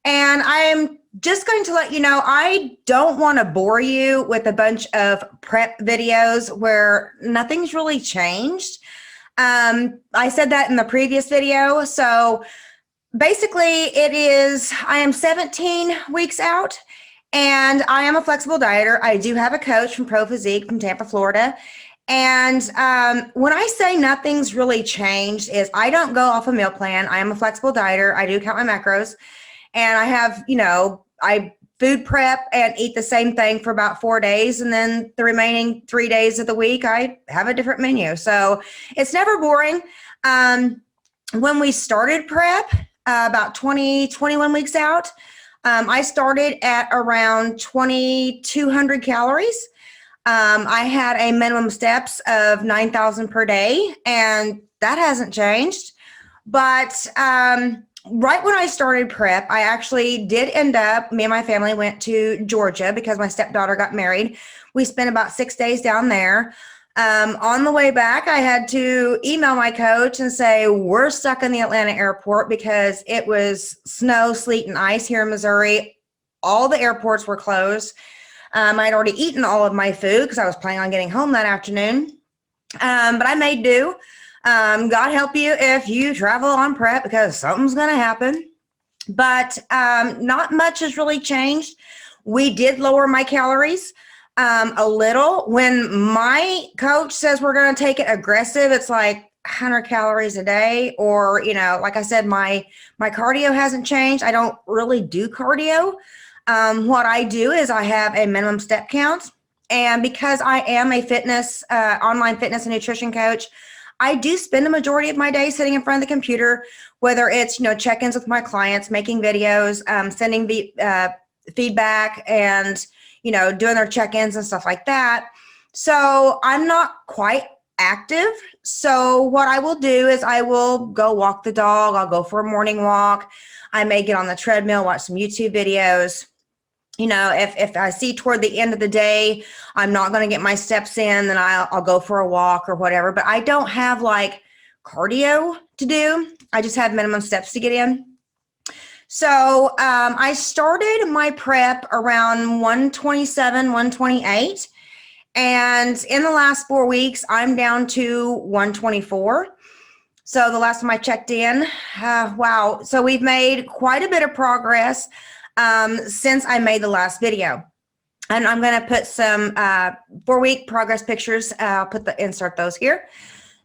And I'm just going to let you know, I don't want to bore you with a bunch of prep videos where nothing's really changed. I said that in the previous video. So basically I am 17 weeks out and I am a flexible dieter. I do have a coach from Pro Physique from Tampa, Florida. And when I say nothing's really changed is I don't go off a meal plan. I am a flexible dieter. I do count my macros. And I have, I food prep and eat the same thing for about 4 days. And then the remaining 3 days of the week, I have a different menu. So it's never boring. When we started prep, about 21 weeks out, I started at around 2,200 calories. I had a minimum steps of 9,000 per day, and that hasn't changed. But right when I started prep, I actually did end up, me and my family went to Georgia because my stepdaughter got married. We spent about 6 days down there. On the way back, I had to email my coach and say, we're stuck in the Atlanta airport because it was snow, sleet, and ice here in Missouri. All the airports were closed. I'd already eaten all of my food because I was planning on getting home that afternoon. But I made do. God help you if you travel on prep because something's going to happen. But not much has really changed. We did lower my calories a little. When my coach says we're going to take it aggressive, it's like 100 calories a day. Or, like I said, my cardio hasn't changed. I don't really do cardio. What I do is I have a minimum step count. And because I am a online fitness and nutrition coach, I do spend the majority of my day sitting in front of the computer, whether it's, check-ins with my clients, making videos, sending feedback and, doing their check-ins and stuff like that. So I'm not quite active. So what I will do is I will go walk the dog. I'll go for a morning walk. I may get on the treadmill, watch some YouTube videos. If I see toward the end of the day, I'm not going to get my steps in, then I'll go for a walk or whatever. But I don't have like cardio to do. I just have minimum steps to get in. So I started my prep around 127, 128. And in the last 4 weeks, I'm down to 124. So the last time I checked in, wow. So we've made quite a bit of progress since I made the last video. And I'm going to put some 4-week progress pictures. I'll insert those here.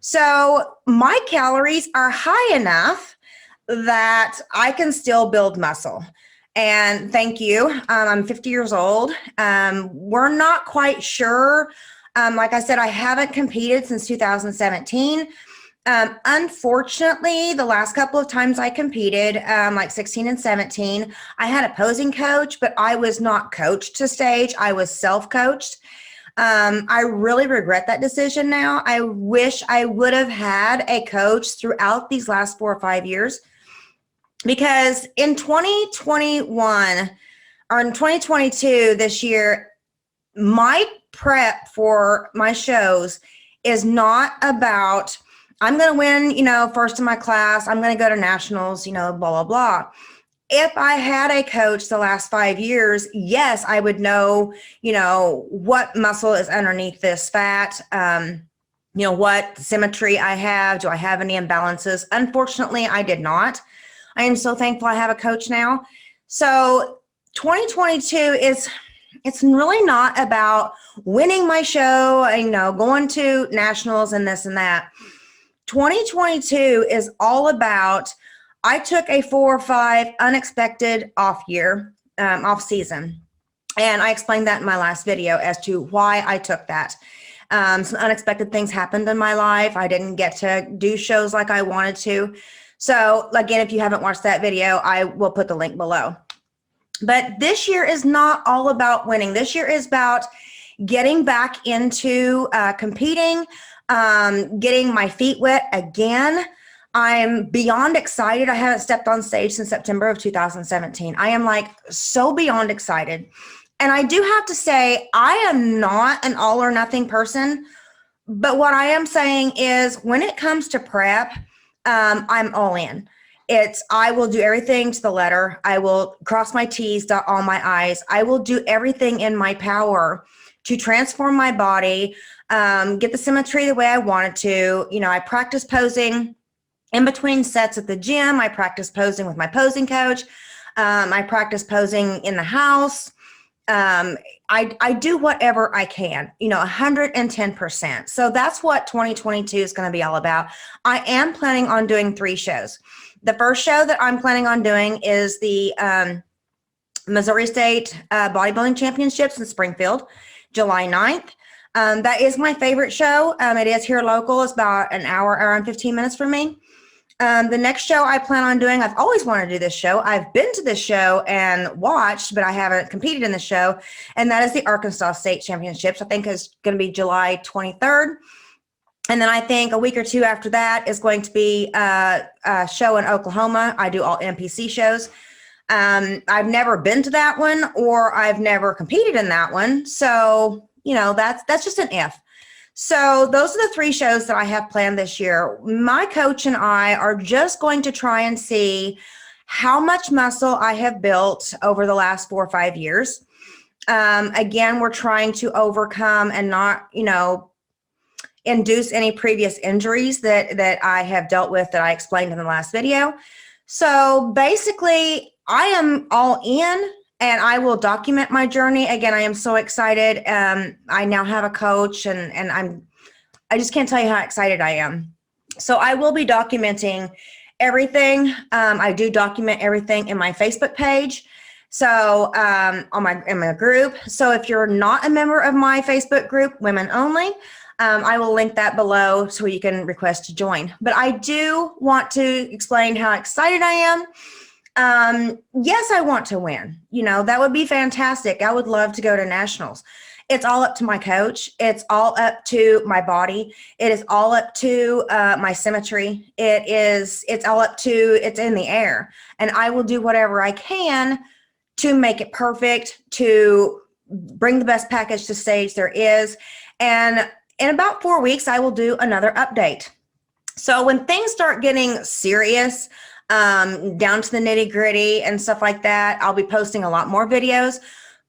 So my calories are high enough that I can still build muscle. And thank you. I'm 50 years old. We're not quite sure. Like I said, I haven't competed since 2017. Unfortunately, the last couple of times I competed, like 16 and 17, I had a posing coach, but I was not coached to stage. I was self-coached. I really regret that decision now. I wish I would have had a coach throughout these last 4 or 5 years, because in 2021 or in 2022, this year, my prep for my shows is not about I'm going to win, first in my class. I'm going to go to nationals, blah, blah, blah. If I had a coach the last 5 years, yes, I would know, what muscle is underneath this fat, what symmetry I have. Do I have any imbalances? Unfortunately, I did not. I am so thankful I have a coach now. So 2022 it's really not about winning my show, going to nationals and this and that. 2022 is all about, I took a 4 or 5 unexpected off season. And I explained that in my last video as to why I took that. Some unexpected things happened in my life. I didn't get to do shows like I wanted to. So again, if you haven't watched that video, I will put the link below. But this year is not all about winning. This year is about getting back into competing, getting my feet wet again. I'm beyond excited. I haven't stepped on stage since September of 2017. I am like so beyond excited. And I do have to say, I am not an all or nothing person, but what I am saying is when it comes to prep, I'm all in. I will do everything to the letter. I will cross my T's, dot all my I's. I will do everything in my power to transform my body, get the symmetry the way I want it to. You know, I practice posing in between sets at the gym. I practice posing with my posing coach. I practice posing in the house. I do whatever I can, you know, 110%. So that's what 2022 is going to be all about. I am planning on doing 3 shows. The first show that I'm planning on doing is the Missouri State Bodybuilding Championships in Springfield, July 9th. That is my favorite show. It is here local. It's about an hour and 15 minutes from me. The next show I plan on doing, I've always wanted to do this show. I've been to this show and watched, but I haven't competed in the show. And that is the Arkansas State Championships. I think is going to be July 23rd. And then I think a week or 2 after that is going to be a show in Oklahoma. I do all NPC shows. I've never been to that one, or I've never competed in that one. So, you know, that's just an if. So those are the 3 shows that I have planned this year. My coach and I are just going to try and see how much muscle I have built over the last 4 or 5 years. Again, we're trying to overcome and not, you know, induce any previous injuries that I have dealt with that I explained in the last video. So basically, I am all in. And I will document my journey. Again, I am so excited. I now have a coach, and I just can't tell you how excited I am. So I will be documenting everything. I do document everything in my Facebook page. So in my group. So if you're not a member of my Facebook group, Women Only, I will link that below so you can request to join. But I do want to explain how excited I am. Yes, I want to win. You know, that would be fantastic. I would love to go to nationals. It's all up to my coach. It's all up to my body. It is all up to my symmetry. It's all up to, it's in the air. And I will do whatever I can to make it perfect, to bring the best package to stage there is. And in about 4 weeks, I will do another update. So when things start getting serious, down to the nitty gritty and stuff like that, I'll be posting a lot more videos,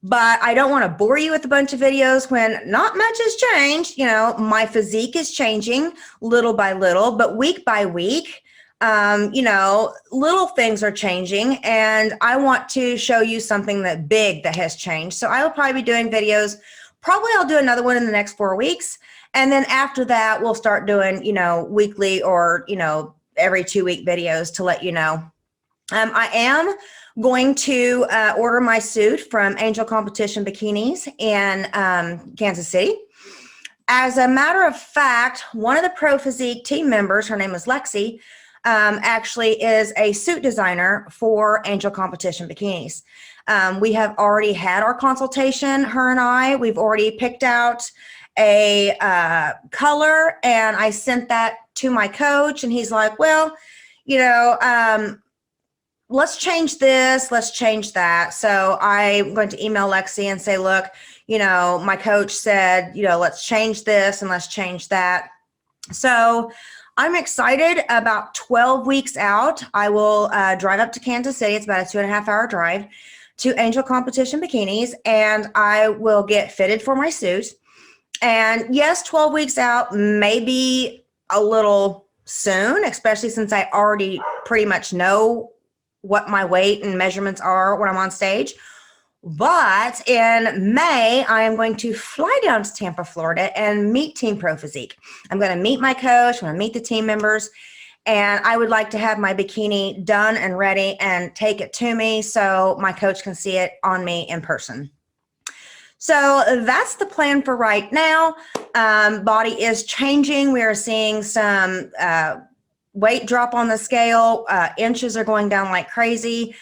but I don't want to bore you with a bunch of videos when not much has changed. You know, my physique is changing little by little, but week by week, you know, little things are changing, and I want to show you something that big that has changed. So I will probably be doing videos. Probably I'll do another one in the next 4 weeks. And then after that, we'll start doing, you know, weekly or, you know, every 2-week videos to let you know. I am going to order my suit from Angel Competition Bikinis in Kansas City. As a matter of fact, one of the Pro Physique team members, her name is Lexi, actually is a suit designer for Angel Competition Bikinis. We have already had our consultation, her and I. We've already picked out a color, and I sent that to my coach, and he's like, well, you know, let's change this, let's change that. So I'm going to email Lexi and say, look, you know, my coach said, you know, let's change this and let's change that. So I'm excited. About 12 weeks out, I will drive up to Kansas City. It's about a 2.5-hour drive to Angel Competition Bikinis, and I will get fitted for my suit. And yes, 12 weeks out, maybe a little soon, especially since I already pretty much know what my weight and measurements are when I'm on stage. But in May, I am going to fly down to Tampa, Florida and meet Team Pro Physique. I'm going to meet my coach, I'm going to meet the team members, and I would like to have my bikini done and ready and take it to me so my coach can see it on me in person. So that's the plan for right now. Body is changing. We are seeing some weight drop on the scale. Inches are going down like crazy.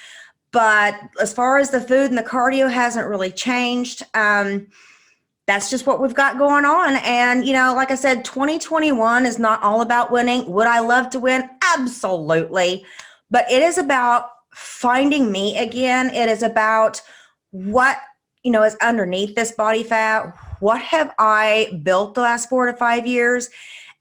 But as far as the food and the cardio hasn't really changed. That's just what we've got going on. And, you know, like I said, 2021 is not all about winning. Would I love to win? Absolutely. But it is about finding me again. It is about what, you know, is underneath this body fat. What have I built the last 4 to 5 years?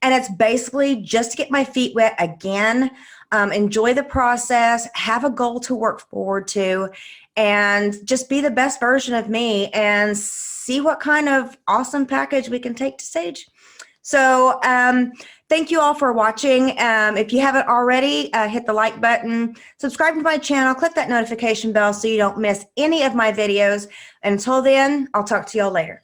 And it's basically just to get my feet wet again. Enjoy the process, have a goal to work forward to, and just be the best version of me and see what kind of awesome package we can take to stage. So thank you all for watching. If you haven't already, hit the like button, subscribe to my channel, click that notification bell so you don't miss any of my videos. Until then, I'll talk to y'all later.